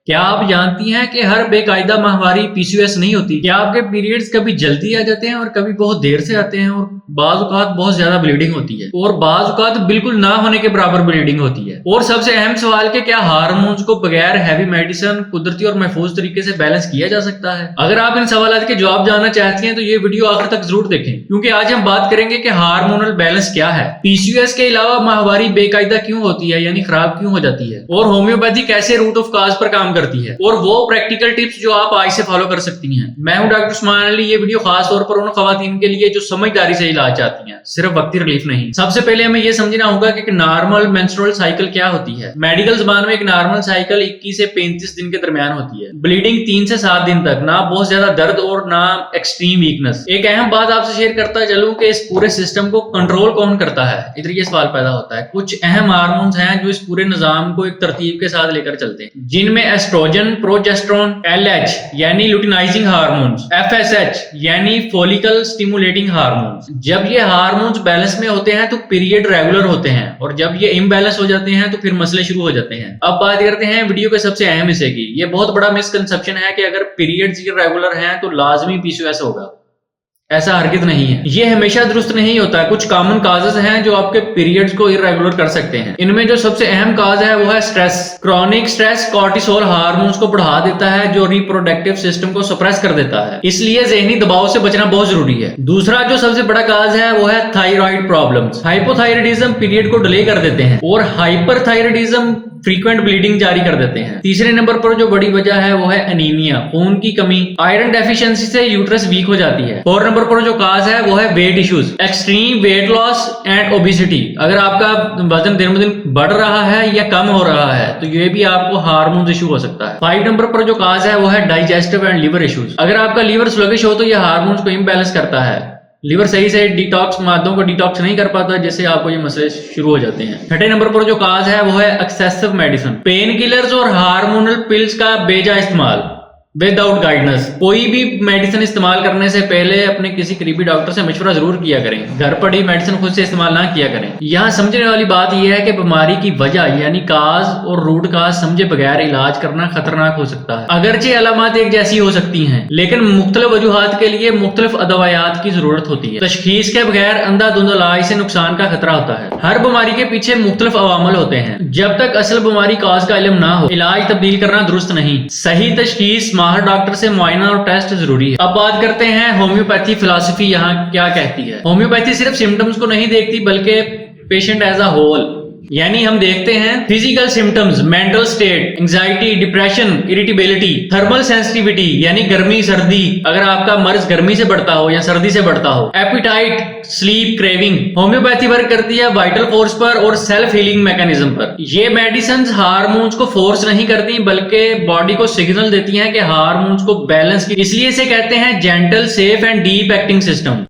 क्या आप जानती हैं कि हर बेकायदा माहवारी पीसीओएस नहीं होती? क्या आपके पीरियड्स कभी जल्दी आ जाते हैं और कभी बहुत देर से आते हैं और बाज़ औक़ात बहुत ज्यादा ब्लीडिंग होती है और बाज़ औक़ात बिल्कुल ना होने के बराबर ब्लीडिंग होती है। और सबसे अहम सवाल कि क्या हार्मोन्स को बगैर हैवी मेडिसिन कुदरती और महफूज तरीके से बैलेंस किया जा सकता है? अगर आप इन सवालों के जवाब जानना चाहती हैं तो ये वीडियो आखिर तक जरूर देखें, क्योंकि आज हम बात करेंगे कि हार्मोनल बैलेंस क्या है, पीसीओएस के अलावा माहवारी बेकायदा क्यों होती है यानी खराब क्यों हो जाती है, और होम्योपैथी कैसे रूट ऑफ काज पर काम करती है, और वो प्रैक्टिकल टिप्स जो आप आज से फॉलो कर सकती हैं। मैं हूं डॉक्टर उस्मान अली। ये वीडियो खास तौर पर उन खवातीन के लिए जो समझदारी से इलाज चाहती हैं, सिर्फ वक्ती रिलीफ नहीं। सबसे पहले हमें यह समझना होगा कि नॉर्मल मेंस्ट्रुअल साइकिल क्या होती है। मेडिकल ज़बान में एक नॉर्मल साइकिल 21 से 35 दिन के दरमियान होती है। ब्लीडिंग 3 से 7 दिन तक, ना बहुत ज्यादा दर्द और ना एक्सट्रीम वीकनेस। एक अहम बात आपसे शेयर करता चलूं कि इस पूरे सिस्टम को कंट्रोल कौन करता है, इधर ये सवाल पैदा होता है। कुछ अहम हार्मोन्स हैं जो इस पूरे निजाम को एक तरतीब के साथ लेकर चलते हैं, जिनमें एस्ट्रोजन, प्रोजेस्टेरोन, LH यानी लुटिनाइजिंग हार्मोन्स, FSH यानी फॉलिकल स्टिमुलेटिंग हार्मोन्स। जब ये हार्मोन्स बैलेंस में होते हैं तो पीरियड रेगुलर होते हैं, और जब ये इम्बैलेंस हो जाते हैं तो फिर मसले शुरू हो जाते हैं। अब बात करते हैं वीडियो के सबसे अहम हिस्से की। ये बहुत बड़ा मिसकंसेप्शन है कि अगर पीरियड्स इर्रेगुलर हैं तो लाजमी पीसीओएस होगा। ऐसा हरगिज नहीं है, ये हमेशा दुरुस्त नहीं होता है। कुछ कॉमन काजेस हैं जो आपके पीरियड्स को इर्रेगुलर कर सकते हैं। इनमें जो सबसे अहम काज है वो है stress. Chronic stress cortisol hormones को बढ़ा देता है जो रिप्रोडक्टिव सिस्टम को सप्रेस कर देता है, इसलिए ज़हनी दबाव से बचना बहुत जरूरी है। दूसरा जो सबसे बड़ा काज है वो है थायराइड प्रॉब्लम्स। हाइपोथायराइडिज्म पीरियड को डिले कर देते हैं और हाइपरथायराइडिज्म फ्रीक्वेंट ब्लीडिंग जारी कर देते हैं। तीसरे नंबर पर जो बड़ी वजह है वो है एनीमिया, खून की कमी। आयरन डेफिशिएंसी से यूट्रस वीक हो जाती है। 4 नंबर पर जो काज है वो है weight issues, extreme weight loss and obesity. अगर आपका वजन दिन ब दिन बढ़ रहा है या कम हो रहा है तो ये भी आपको हार्मोन इशू हो सकता है। 5 नंबर पर जो काज है वो है डाइजेस्टिव एंड लिवर इश्यूज। अगर आपका लीवर स्लगिश हो तो यह हार्मोन्स को इम्बैलेंस करता है। लिवर सही से डिटॉक्स मादों को डिटॉक्स नहीं कर पाता, जिससे आपको ये मसले शुरू हो जाते हैं। 6 नंबर पर जो काज है वो है एक्सेसिव मेडिसिन, पेन किलर्स और हार्मोनल पिल्स का बेजा इस्तेमाल विदाउट गाइडेंस। कोई भी मेडिसिन इस्तेमाल करने से पहले अपने किसी करीबी डॉक्टर से मशवरा जरूर किया करें। घर पर ही मेडिसिन खुद से इस्तेमाल ना किया करें। यहाँ समझने वाली बात यह है कि बीमारी की वजह यानी काज और रूट काज समझे बगैर इलाज करना खतरनाक हो सकता है। अगरचे अलामत एक जैसी हो सकती हैं, लेकिन मुख्तलिफ वजूहात के लिए मुख्तलिफ अदवायात की जरूरत होती है। तशखीस के बगैर अंधाधुंध इलाज से नुकसान का खतरा होता है। हर बीमारी के पीछे मुख्तलिफ अवामल होते हैं। जब तक असल बीमारी काज का इल्म ना हो, इलाज तब्दील करना दुरुस्त नहीं। सही तशखीस माहिर डॉक्टर से मुआयना और टेस्ट जरूरी है। अब बात करते हैं होम्योपैथी फिलॉसफी यहाँ क्या कहती है। होम्योपैथी सिर्फ सिम्टम्स को नहीं देखती बल्कि पेशेंट एज अ होल, यानी हम देखते हैं physical symptoms, mental state, anxiety, depression, irritability, thermal sensitivity यानी गर्मी सर्दी, अगर आपका मर्ज गर्मी से बढ़ता हो या सर्दी से बढ़ता हो, appetite, sleep, craving. Homeopathy work करती है वाइटल फोर्स पर और सेल्फ हीलिंग मैकेनिज्म पर। ये मेडिसिन हार्मोन्स को फोर्स नहीं करती बल्कि बॉडी को सिग्नल देती हैं कि हार्मोन्स को बैलेंस की, इसलिए इसे कहते हैं gentle, safe and deep acting system.